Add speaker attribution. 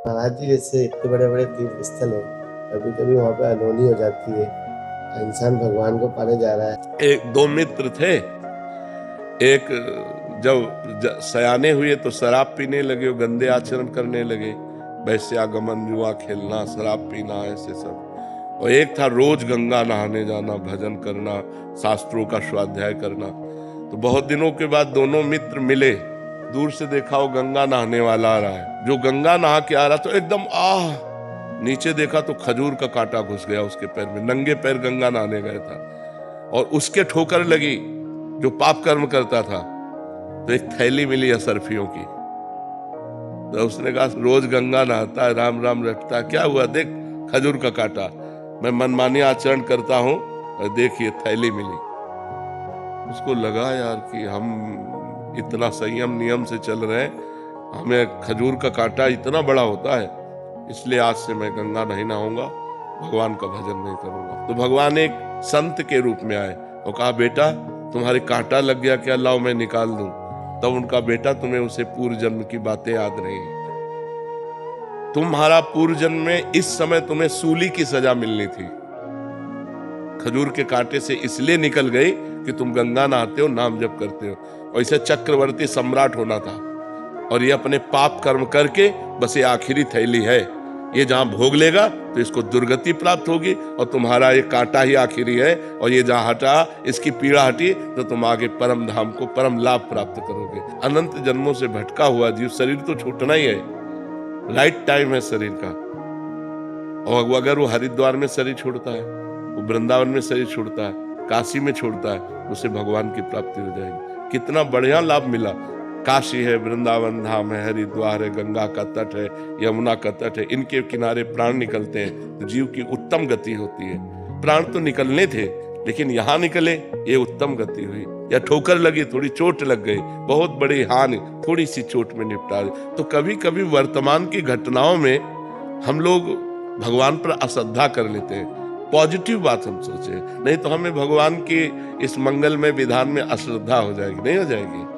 Speaker 1: महाराज जी, जैसे इतने बड़े बड़े तीर्थ स्थल है, कभी कभी वहाँ पे अनहोनी हो जाती है, इंसान भगवान को पाने जा रहा है।
Speaker 2: एक दो मित्र थे। एक जब सयाने हुए तो शराब पीने लगे, गंदे आचरण करने लगे, वैश्यागमन, जुआ खेलना, शराब पीना, ऐसे सब। और एक था रोज गंगा नहाने जाना, भजन करना, शास्त्रों का स्वाध्याय करना। तो बहुत दिनों के बाद दोनों मित्र मिले। दूर से देखा वो गंगा नहाने वाला आ रहा है। जो गंगा नहा के आ रहा तो एकदम नीचे देखा तो खजूर का कांटा घुस गया उसके पैर में। नंगे पैर गंगा नहाने गया था और उसके ठोकर लगी जो पाप कर्म करता था। तो एक थैली मिली असरफियों की। तो उसने कहा रोज गंगा नहाता है, राम राम रटता है, क्या हुआ, देख खजूर का कांटा, मैं मनमानी आचरण करता हूं और देखिए थैली मिली। उसको लगा यार कि हम इतना संयम नियम से चल रहे हैं, हमें खजूर का कांटा इतना बड़ा होता है, इसलिए आज से मैं गंगा नहीं नहाऊंगा, भगवान का भजन नहीं करूंगा। तो भगवान एक संत के रूप में आए और कहा बेटा तुम्हारे कांटा लग गया क्या, लाओ मैं निकाल दूं। तब उनका बेटा तुम्हें उसे पूर्व जन्म की बातें याद नहीं, तुम्हारा पूर्व जन्म में इस समय तुम्हें सूली की सजा मिलनी थी, खजूर के कांटे से इसलिए निकल गई कि तुम गंगा नहाते हो, नाम जप करते हो, और इसे चक्रवर्ती सम्राट होना था। और ये अपने पाप कर्म करके बस ये आखिरी थैली है, ये जहां भोग लेगा तो इसको दुर्गति प्राप्त होगी, और तुम्हारा ये कांटा ही आखिरी है, और ये जहां हटा, इसकी पीड़ा हटी तो तुम आगे परम धाम को, परम लाभ प्राप्त करोगे। अनंत जन्मों से भटका हुआ जीव, शरीर तो छूटना ही है, राइट टाइम है शरीर का। और अगर वो हरिद्वार में शरीर छोड़ता है, वो वृंदावन में शरीर छोड़ता है, काशी में छोड़ता है, उसे भगवान की प्राप्ति हो जाएगी। कितना बढ़िया लाभ मिला। काशी है, वृंदावन धाम है, हरिद्वार है, गंगा का तट है, यमुना का तट है, इनके किनारे प्राण निकलते हैं तो जीव की उत्तम गति होती है। प्राण तो निकलने थे लेकिन यहाँ निकले, ये उत्तम गति हुई। या ठोकर लगी, थोड़ी चोट लग गई, बहुत बड़ी हानि थोड़ी सी चोट में निपटा दी। तो कभी कभी वर्तमान की घटनाओं में हम लोग भगवान पर अश्रद्धा कर लेते हैं। पॉजिटिव बात हम सोचे, नहीं तो हमें भगवान की इस मंगलमय विधान में अश्रद्धा हो जाएगी, नहीं हो जाएगी।